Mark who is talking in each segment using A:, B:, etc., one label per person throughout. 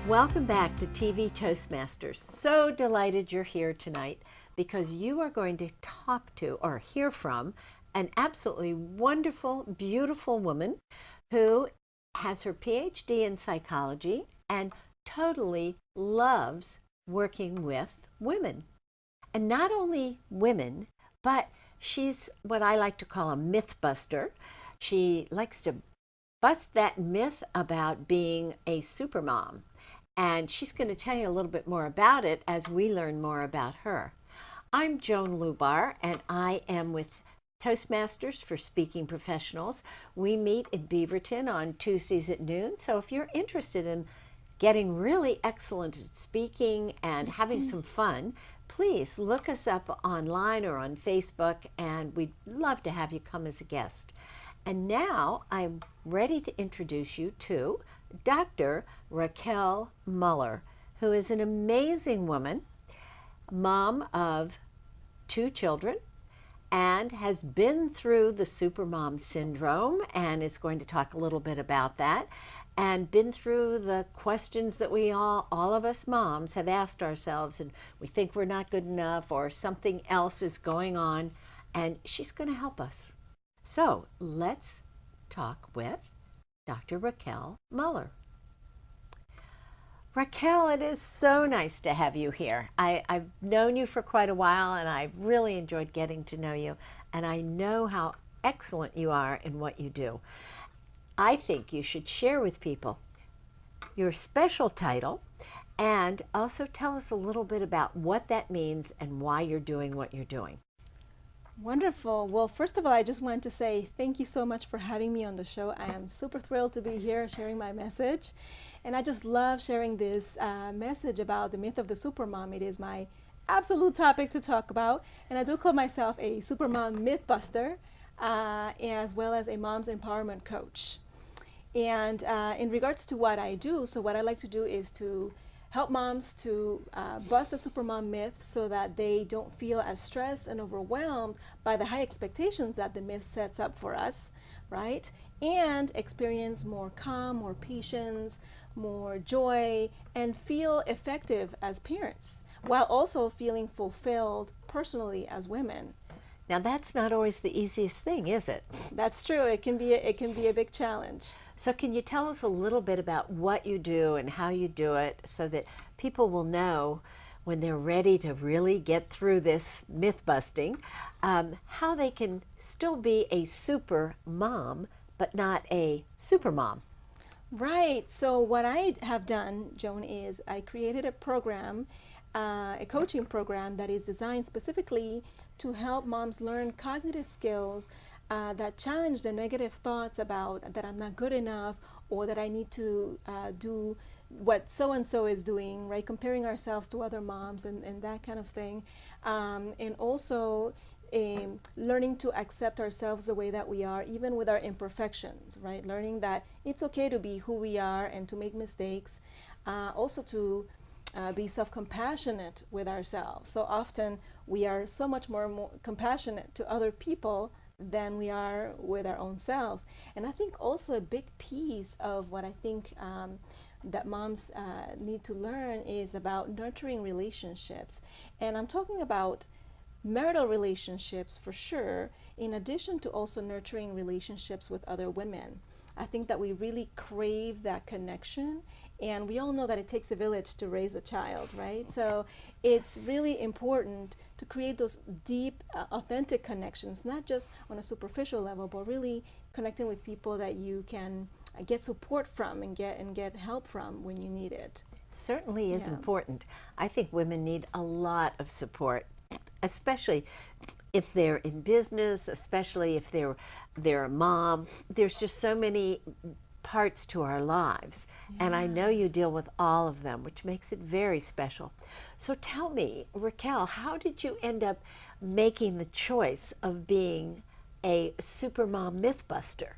A: Welcome back to TV Toastmasters. So delighted you're here tonight because you are going to talk to or hear from an absolutely wonderful, beautiful woman who has her PhD in psychology and totally loves working with women. And not only women, but she's what I like to call a myth buster. She likes to bust that myth about being a supermom. And she's going to tell you a little bit more about it as we learn more about her. I'm Joan Lubar, and I am with Toastmasters for Speaking Professionals. We meet in Beaverton on Tuesdays at noon. So if you're interested in getting really excellent at speaking and having some fun, please look us up online or on Facebook, and we'd love to have you come as a guest. And now I'm ready to introduce you to Dr. Raquel Muller, who is an amazing woman, mom of 2 children, and has been through the supermom syndrome and is going to talk a little bit about that, and been through the questions that we all of us moms have asked ourselves, and we think we're not good enough or something else is going on, and she's going to help us. So let's talk with Dr. Raquel Muller. Raquel, it is so nice to have you here. I've known you for quite a while, and I've really enjoyed getting to know you, and I know how excellent you are in what you do. I think you should share with people your special title and also tell us a little bit about what that means and why you're doing what you're doing.
B: Wonderful. Well, first of all, I just wanted to say thank you so much for having me on the show. I am super thrilled to be here sharing my message. And I just love sharing this message about the myth of the supermom. It is my absolute topic to talk about. And I do call myself a supermom mythbuster, as well as a mom's empowerment coach. And in regards to what I do, so what I like to do is to help moms to bust the supermom myth so that they don't feel as stressed and overwhelmed by the high expectations that the myth sets up for us, right? And experience more calm, more patience, more joy, and feel effective as parents, while also feeling fulfilled personally as women.
A: Now, that's not always the easiest thing, is it?
B: That's true. It can be a big challenge.
A: So can you tell us a little bit about what you do and how you do it so that people will know when they're ready to really get through this myth busting, how they can still be a super mom but not a super mom?
B: Right. So what I have done, Joan, is I created a program, a coaching program that is designed specifically to help moms learn cognitive skills that challenge the negative thoughts about that I'm not good enough or that I need to do what so-and-so is doing, right? Comparing ourselves to other moms and that kind of thing. And also learning to accept ourselves the way that we are, even with our imperfections, right? Learning that it's okay to be who we are and to make mistakes. Also to be self-compassionate with ourselves. So often we are so much more compassionate to other people than we are with our own selves. And I think also a big piece of what I think that moms need to learn is about nurturing relationships. And I'm talking about marital relationships for sure, in addition to also nurturing relationships with other women. I think that we really crave that connection, and we all know that it takes a village to raise a child, right? So it's really important to create those deep, authentic connections, not just on a superficial level, but really connecting with people that you can get support from and get help from when you need it.
A: Certainly is important. I think women need a lot of support, especially if they're in business, especially if they're a mom. There's just so many parts to our lives, and I know you deal with all of them, which makes it very special. So tell me, Raquel, how did you end up making the choice of being a supermom mythbuster?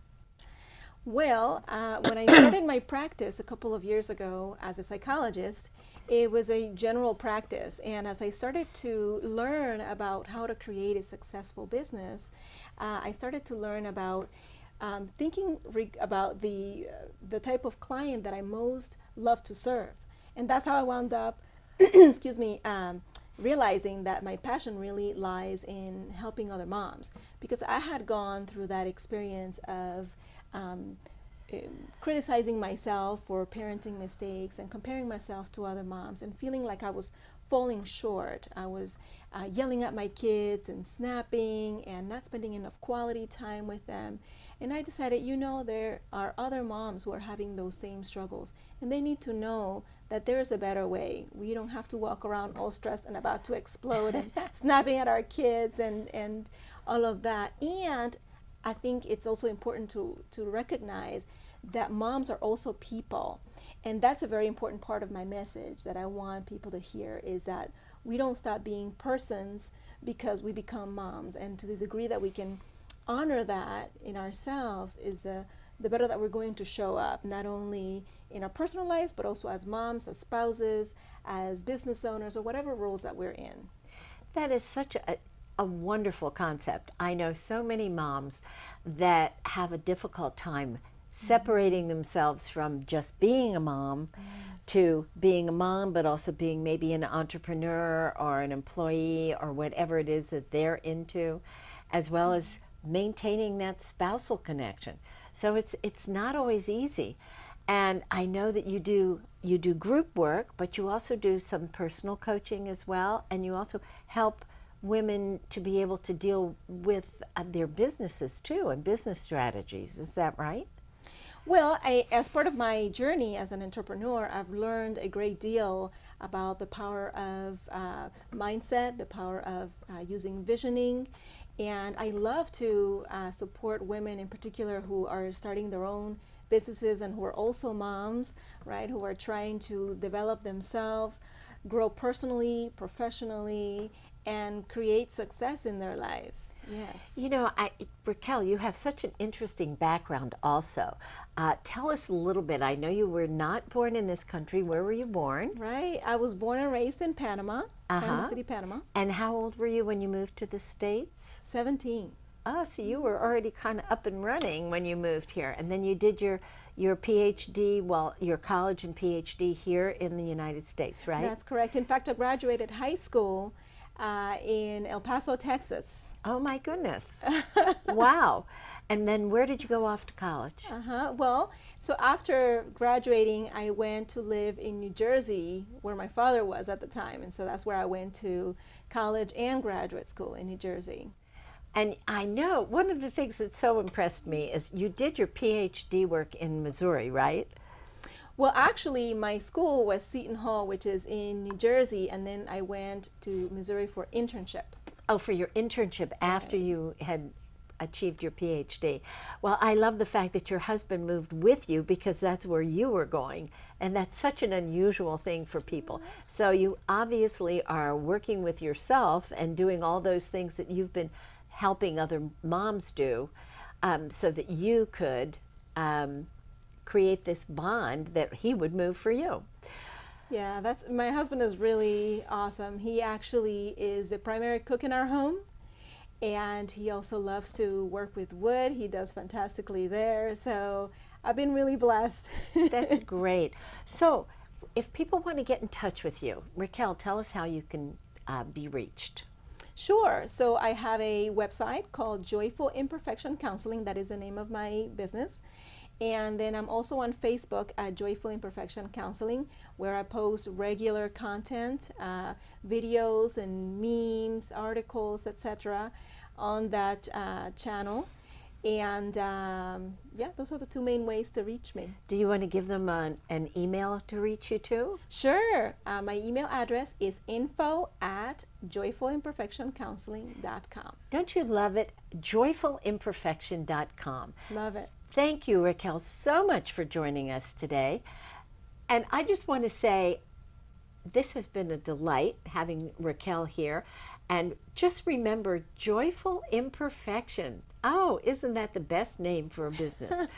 B: Well, when I started my practice a couple of years ago as a psychologist, it was a general practice. And as I started to learn about how to create a successful business, I started to learn about thinking about the type of client that I most love to serve. And that's how I wound up, excuse me, realizing that my passion really lies in helping other moms, because I had gone through that experience of um, criticizing myself for parenting mistakes and comparing myself to other moms and feeling like I was falling short. I was yelling at my kids and snapping and not spending enough quality time with them. And I decided, there are other moms who are having those same struggles, and they need to know that there is a better way. We don't have to walk around all stressed and about to explode and snapping at our kids and all of that. And I think it's also important to recognize that moms are also people. And that's a very important part of my message that I want people to hear, is that we don't stop being persons because we become moms. And to the degree that we can honor that in ourselves is the better that we're going to show up, not only in our personal lives, but also as moms, as spouses, as business owners, or whatever roles that we're in.
A: That is such a wonderful concept. I know so many moms that have a difficult time separating themselves from just being a mom to being a mom, but also being maybe an entrepreneur or an employee or whatever it is that they're into, as well as maintaining that spousal connection. So it's not always easy. And I know that you do group work, but you also do some personal coaching as well, and you also help women to be able to deal with their businesses too, and business strategies. Is that right?
B: Well, as part of my journey as an entrepreneur, I've learned a great deal about the power of mindset, the power of using visioning. And I love to support women in particular who are starting their own businesses and who are also moms, right? Who are trying to develop themselves, grow personally, professionally, and create success in their lives. Yes.
A: Raquel, you have such an interesting background also. Tell us a little bit. I know you were not born in this country. Where were you born?
B: Right. I was born and raised in Panama, Panama City, Panama.
A: And how old were you when you moved to the States?
B: 17.
A: Oh, so you were already kind of up and running when you moved here. And then you did your PhD, your college and PhD here in the United States, right?
B: That's correct. In fact, I graduated high school in El Paso, Texas.
A: Oh my goodness. Wow. And then where did you go off to college?
B: Well, so after graduating, I went to live in New Jersey, where my father was at the time. And so that's where I went to college and graduate school, in New Jersey.
A: And I know one of the things that so impressed me is you did your PhD work in Missouri, right?
B: Well, actually, my school was Seton Hall, which is in New Jersey, and then I went to Missouri for internship.
A: Oh, for your internship after you had achieved your PhD. Well, I love the fact that your husband moved with you, because that's where you were going, and that's such an unusual thing for people. So you obviously are working with yourself and doing all those things that you've been helping other moms do, so that you could create this bond that he would move for you.
B: Yeah, my husband is really awesome. He actually is the primary cook in our home, and he also loves to work with wood. He does fantastically there, so I've been really blessed.
A: That's great. So if people want to get in touch with you, Raquel, tell us how you can be reached.
B: Sure. So I have a website called Joyful Imperfection Counseling. That is the name of my business. And then I'm also on Facebook at Joyful Imperfection Counseling, where I post regular content, videos and memes, articles, etc. on that channel. And yeah, those are the two main ways to reach me.
A: Do you want to give them an email to reach you too?
B: Sure. My email address is info@joyfulimperfectioncounseling.com.
A: Don't you love it? Joyfulimperfection.com.
B: Love it.
A: Thank you, Raquel, so much for joining us today. And I just want to say this has been a delight having Raquel here. And just remember, Joyful Imperfection. Oh, isn't that the best name for a business?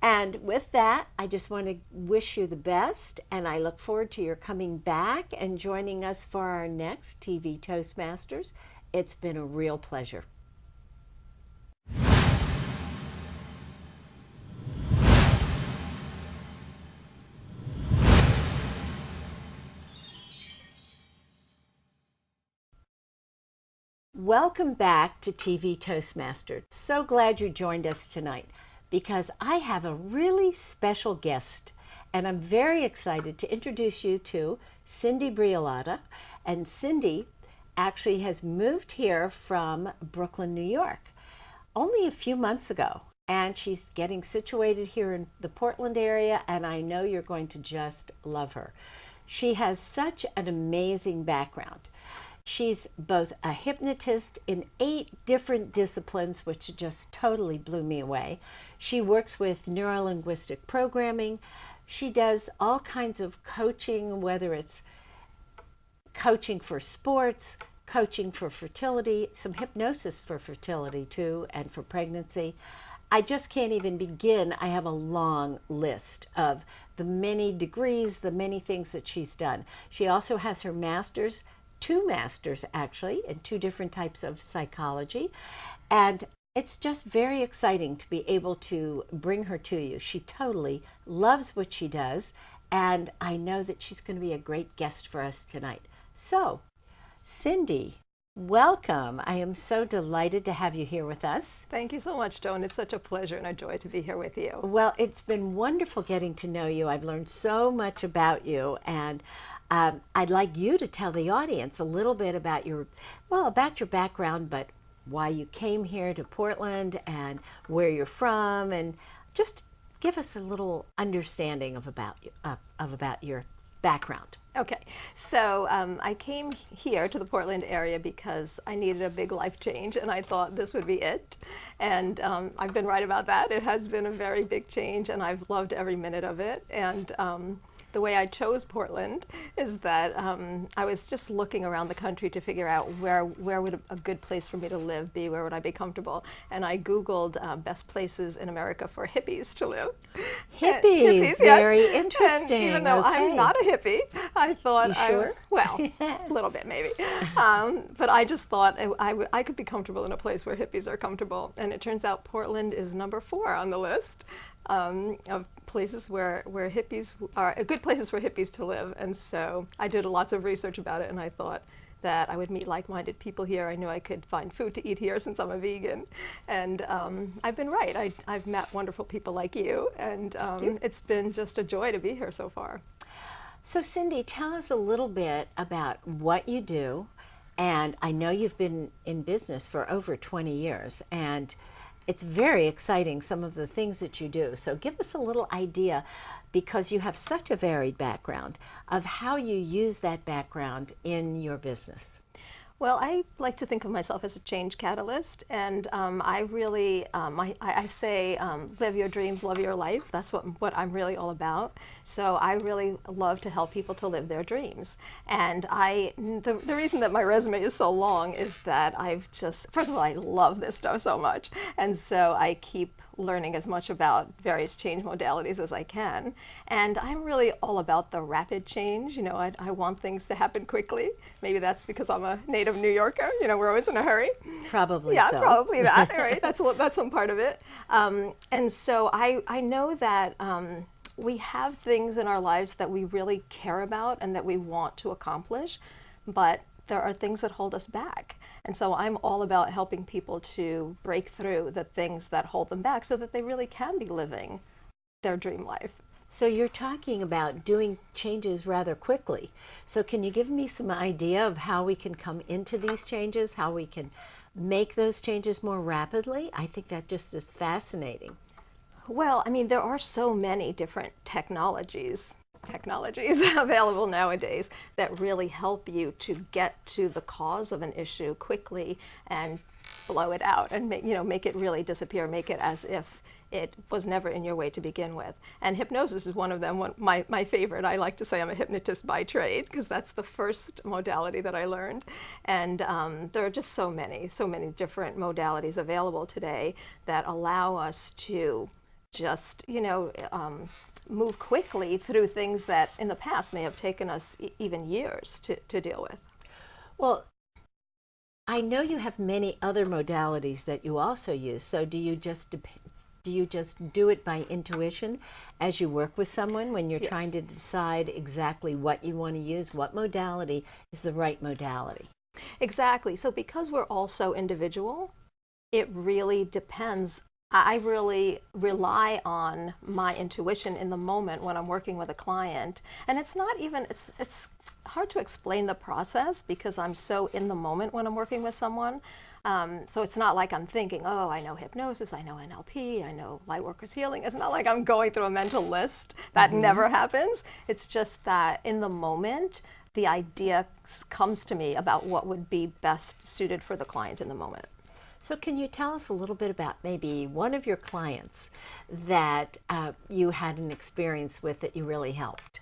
A: And with that, I just want to wish you the best, and I look forward to your coming back and joining us for our next TV Toastmasters. It's been a real pleasure. Welcome back to TV Toastmasters. So glad you joined us tonight because I have a really special guest and I'm very excited to introduce you to Cindy Briolotta. And Cindy actually has moved here from Brooklyn, New York only a few months ago. And she's getting situated here in the Portland area, and I know you're going to just love her. She has such an amazing background. She's both a hypnotist in 8 different disciplines, which just totally blew me away. She works with neuro-linguistic programming. She does all kinds of coaching, whether it's coaching for sports, coaching for fertility, some hypnosis for fertility too, and for pregnancy. I just can't even begin. I have a long list of the many degrees, the many things that she's done. She also has her master's, 2 masters actually, in 2 different types of psychology. And it's just very exciting to be able to bring her to you. She totally loves what she does, and I know that she's going to be a great guest for us tonight. So, Cindy, welcome. I am so delighted to have you here with us.
C: Thank you so much, Joan. It's such a pleasure and a joy to be here with you.
A: Well, it's been wonderful getting to know you. I've learned so much about you, and I'd like you to tell the audience a little bit about your background, but why you came here to Portland and where you're from, and just give us a little understanding of about your background.
C: Okay, so I came here to the Portland area because I needed a big life change and I thought this would be it. And I've been right about that. It has been a very big change and I've loved every minute of it. And the way I chose Portland is that I was just looking around the country to figure out where would a good place for me to live be, where would I be comfortable. And I Googled best places in America for hippies to live.
A: Hippies, very interesting.
C: And even though I'm not a hippie, I thought,
A: you sure?
C: A little bit maybe. But I just thought I could be comfortable in a place where hippies are comfortable. And it turns out Portland is number 4 on the list of places where hippies are good places for hippies to live. And so I did lots of research about it, and I thought that I would meet like-minded people here. I knew I could find food to eat here since I'm a vegan. And I've been right. I've met wonderful people like you, and it's been just a joy to be here so far.
A: So Cindy, tell us a little bit about what you do. And I know you've been in business for over 20 years, and it's very exciting, some of the things that you do. So give us a little idea, because you have such a varied background, of how you use that background in your business.
C: Well, I like to think of myself as a change catalyst, and I really, I say, live your dreams, love your life. That's what I'm really all about. So I really love to help people to live their dreams. And the reason that my resume is so long is that first of all, I love this stuff so much. And so I keep learning as much about various change modalities as I can. And I'm really all about the rapid change. You know, I want things to happen quickly. Maybe that's because I'm a native New Yorker. You know, we're always in a hurry.
A: Probably
C: yeah,
A: so.
C: Probably that. All right, that's some part of it. And so I know that we have things in our lives that we really care about and that we want to accomplish, but there are things that hold us back. And so I'm all about helping people to break through the things that hold them back so that they really can be living their dream life.
A: So you're talking about doing changes rather quickly. So can you give me some idea of how we can come into these changes, how we can make those changes more rapidly? I think that just is fascinating.
C: Well, I mean, there are so many different technologies available nowadays that really help you to get to the cause of an issue quickly and blow it out and make it really disappear, make it as if it was never in your way to begin with. And hypnosis is one of them, my favorite. I like to say I'm a hypnotist by trade because that's the first modality that I learned. And there are just so many different modalities available today that allow us to just, move quickly through things that in the past may have taken us even years to deal with.
A: Well, I know you have many other modalities that you also use. So do you just do it by intuition as you work with someone when you're
C: Yes.
A: trying to decide exactly what you want to use? What modality is the right modality?
C: Exactly. So because we're all so individual, it really depends. I really rely on my intuition in the moment when I'm working with a client. And it's not even, it's hard to explain the process because I'm so in the moment when I'm working with someone. So it's not like I'm thinking, oh, I know hypnosis, I know NLP, I know Lightworkers healing. It's not like I'm going through a mental list. That never happens. It's just that in the moment, the idea comes to me about what would be best suited for the client in the moment.
A: So can you tell us a little bit about maybe one of your clients that you had an experience with that you really helped?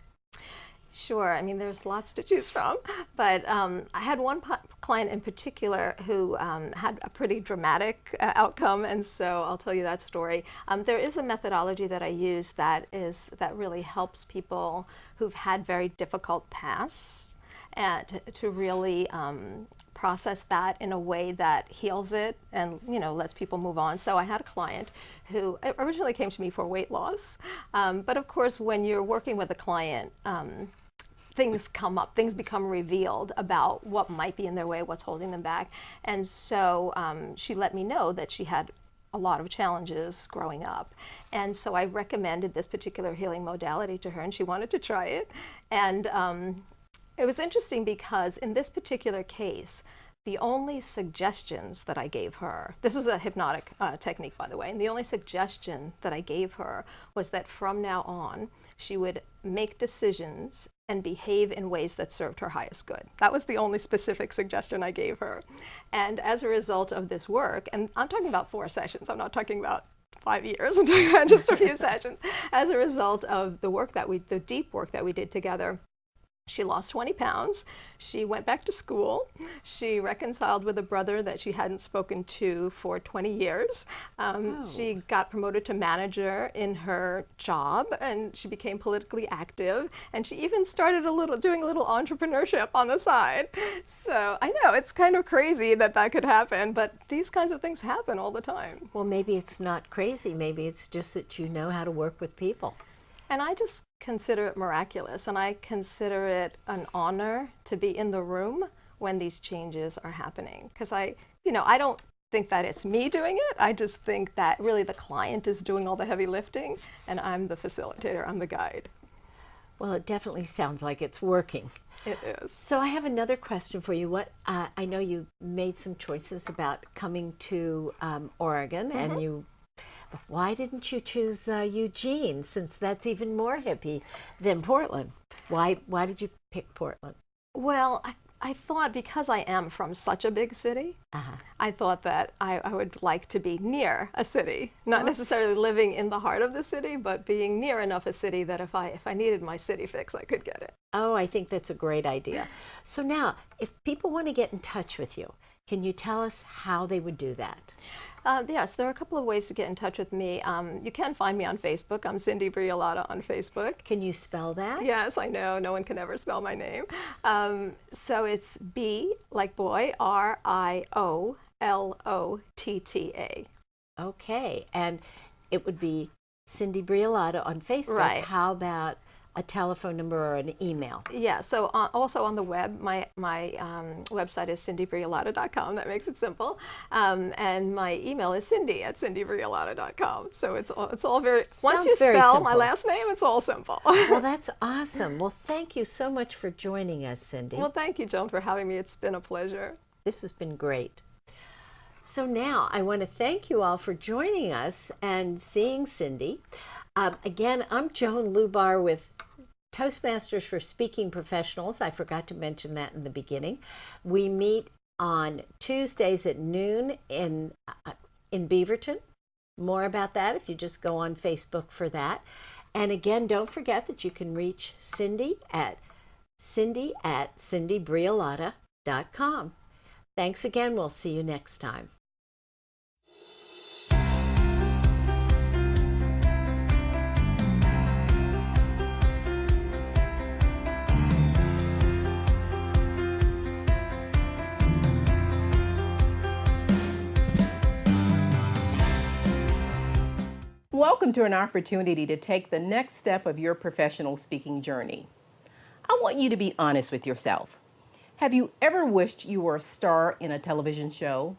C: Sure. I mean, there's lots to choose from, but I had one client in particular who had a pretty dramatic outcome, and so I'll tell you that story. There is a methodology that I use that really helps people who've had very difficult pasts and to really process that in a way that heals it and lets people move on. So I had a client who originally came to me for weight loss, but of course when you're working with a client, things come up, things become revealed about what might be in their way, what's holding them back. And so she let me know that she had a lot of challenges growing up. And so I recommended this particular healing modality to her, and she wanted to try it. And it was interesting because in this particular case, the only suggestions that I gave her, this was a hypnotic technique, by the way, and the only suggestion that I gave her was that from now on, she would make decisions and behave in ways that served her highest good. That was the only specific suggestion I gave her. And as a result of this work, and I'm talking about 4 sessions, I'm not talking about 5 years, I'm talking about just a few sessions. As a result of the deep work that we did together, she lost 20 pounds. She went back to school. She reconciled with a brother that she hadn't spoken to for 20 years. She got promoted to manager in her job, and she became politically active. And she even started doing a little entrepreneurship on the side. So I know it's kind of crazy that could happen, but these kinds of things happen all the time.
A: Well, maybe it's not crazy. Maybe it's just that you know how to work with people.
C: And I just consider it miraculous, and I consider it an honor to be in the room when these changes are happening. Because I don't think that it's me doing it. I just think that really the client is doing all the heavy lifting, and I'm the facilitator, I'm the guide.
A: Well, it definitely sounds like it's working.
C: It is.
A: So I have another question for you. I know you made some choices about coming to Oregon, and why didn't you choose Eugene, since that's even more hippie than Portland? Why did you pick Portland?
C: Well, I thought because I am from such a big city, I thought that I would like to be near a city, not necessarily living in the heart of the city, but being near enough a city that if I needed my city fix, I could get it.
A: Oh, I think that's a great idea. So now, if people want to get in touch with you, can you tell us how they would do that?
C: Yes, there are a couple of ways to get in touch with me. You can find me on Facebook. I'm Cindy Briolotta on Facebook.
A: Can you spell that?
C: Yes, I know. No one can ever spell my name. So it's B, like boy, Riolotta.
A: Okay, and it would be Cindy Briolotta on Facebook.
C: Right.
A: How about a telephone number or an email?
C: Yeah, so also on the web, my website is cindybriolotta.com. That makes it simple. And my email is cindy@cindybriolotta.com. So it's all very, once you spell my last name, it's all simple.
A: Well, that's awesome. Well, thank you so much for joining us, Cindy.
C: Well, thank you, Joan, for having me. It's been a pleasure.
A: This has been great. So now I want to thank you all for joining us and seeing Cindy. Again, I'm Joan Lubar with Toastmasters for Speaking Professionals. I forgot to mention that in the beginning. We meet on Tuesdays at noon in Beaverton. More about that if you just go on Facebook for that. And again, don't forget that you can reach Cindy at cindybriolotta.com. Thanks again. We'll see you next time.
D: Welcome to an opportunity to take the next step of your professional speaking journey. I want you to be honest with yourself. Have you ever wished you were a star in a television show?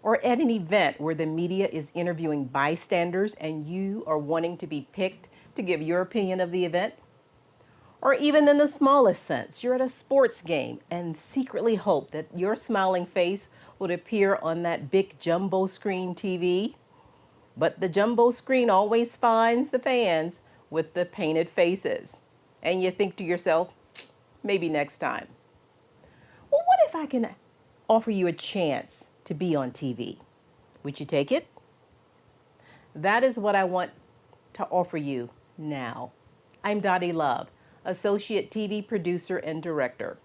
D: Or at an event where the media is interviewing bystanders and you are wanting to be picked to give your opinion of the event? Or even in the smallest sense, you're at a sports game and secretly hope that your smiling face would appear on that big jumbo screen TV? But the jumbo screen always finds the fans with the painted faces. And you think to yourself, maybe next time. Well, what if I can offer you a chance to be on TV? Would you take it? That is what I want to offer you now. I'm Dottie Love, Associate TV Producer and Director.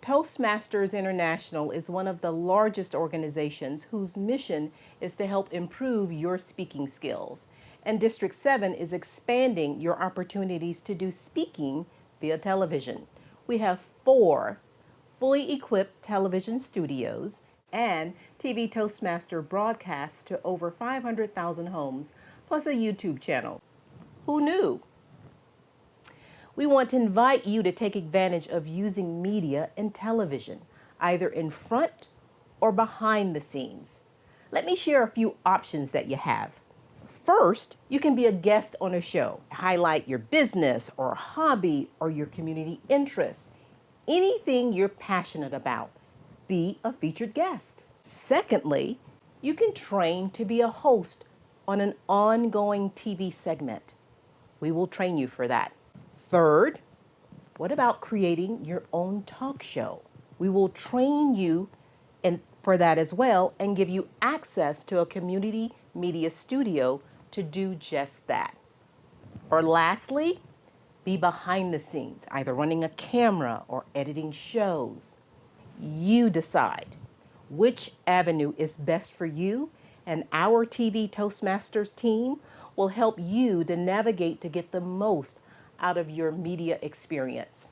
D: Toastmasters International is one of the largest organizations whose mission is to help improve your speaking skills. And District 7 is expanding your opportunities to do speaking via television. We have 4 fully equipped television studios and TV Toastmaster broadcasts to over 500,000 homes, plus a YouTube channel. Who knew? We want to invite you to take advantage of using media and television, either in front or behind the scenes. Let me share a few options that you have. First, you can be a guest on a show. Highlight your business or hobby or your community interest. Anything you're passionate about. Be a featured guest. Secondly, you can train to be a host on an ongoing TV segment. We will train you for that. Third, what about creating your own talk show? We will train you for that as well and give you access to a community media studio to do just that. Or lastly, be behind the scenes, either running a camera or editing shows. You decide which avenue is best for you, and our TV Toastmasters team will help you to navigate to get the most out of your media experience.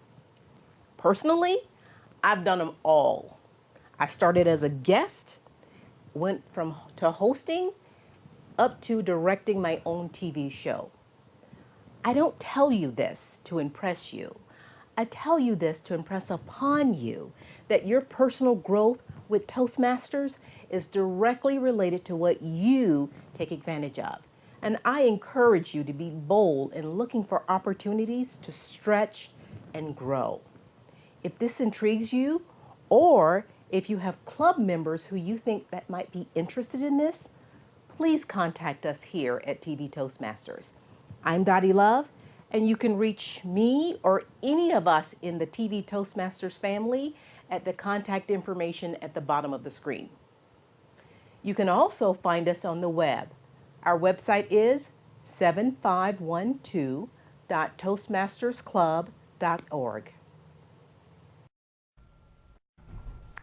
D: Personally, I've done them all. I started as a guest, went to hosting, up to directing my own TV show. I don't tell you this to impress you. I tell you this to impress upon you that your personal growth with Toastmasters is directly related to what you take advantage of. And I encourage you to be bold in looking for opportunities to stretch and grow. If this intrigues you, or if you have club members who you think that might be interested in this, please contact us here at TV Toastmasters. I'm Dottie Love, and you can reach me or any of us in the TV Toastmasters family at the contact information at the bottom of the screen. You can also find us on the web. Our website is 7512.toastmastersclub.org.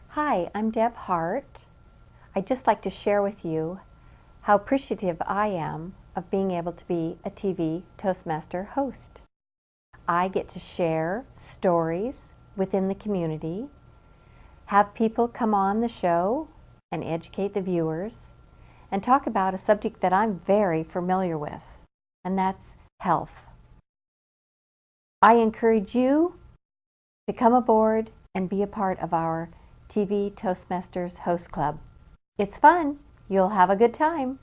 E: Hi, I'm Deb Hart. I'd just like to share with you how appreciative I am of being able to be a TV Toastmaster host. I get to share stories within the community, have people come on the show and educate the viewers, and talk about a subject that I'm very familiar with, and that's health. I encourage you to come aboard and be a part of our TV Toastmasters Host Club. It's fun. You'll have a good time.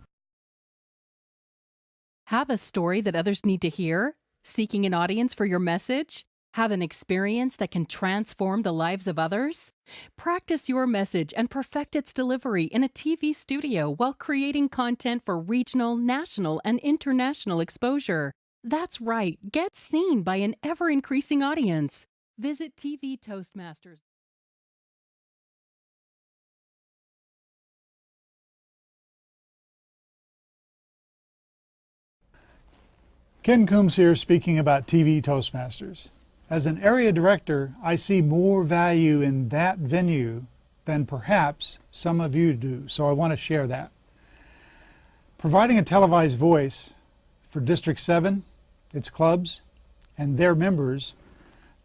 F: Have a story that others need to hear? Seeking an audience for your message? Have an experience that can transform the lives of others? Practice your message and perfect its delivery in a TV studio while creating content for regional, national, and international exposure. That's right, get seen by an ever-increasing audience. Visit TV Toastmasters.
G: Ken Coombs here speaking about TV Toastmasters. As an area director, I see more value in that venue than perhaps some of you do, so I want to share that. Providing a televised voice for District 7, its clubs, and their members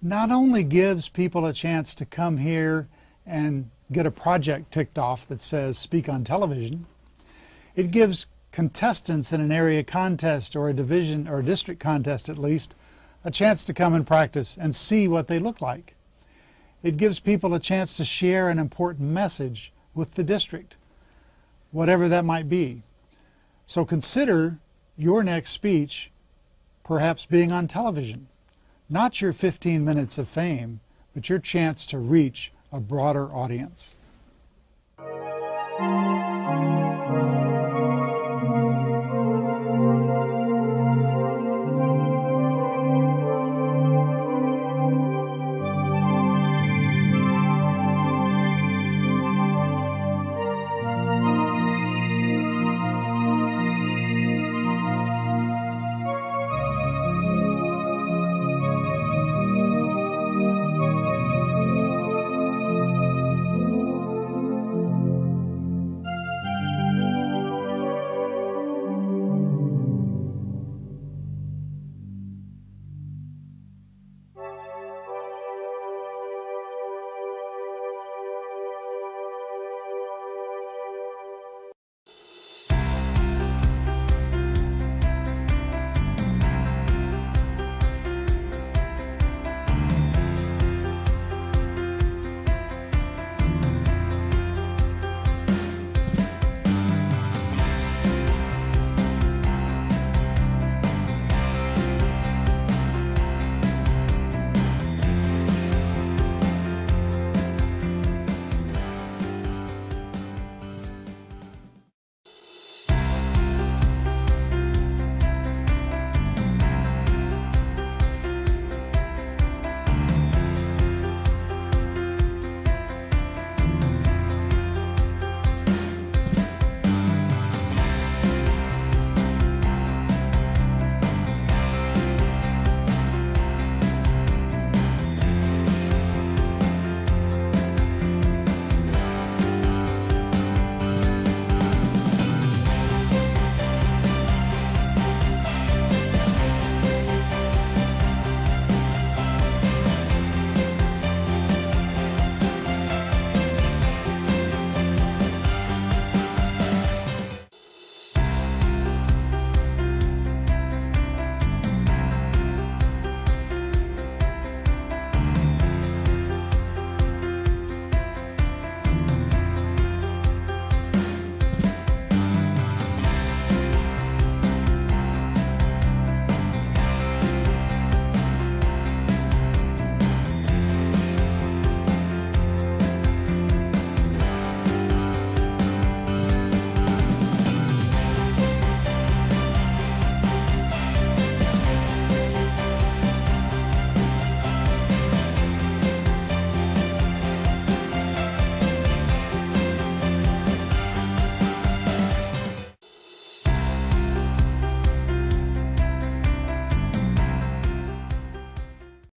G: not only gives people a chance to come here and get a project ticked off that says speak on television, it gives contestants in an area contest or a division or a district contest at least a chance to come and practice and see what they look like. It gives people a chance to share an important message with the district, whatever that might be. So consider your next speech perhaps being on television. Not your 15 minutes of fame, but your chance to reach a broader audience.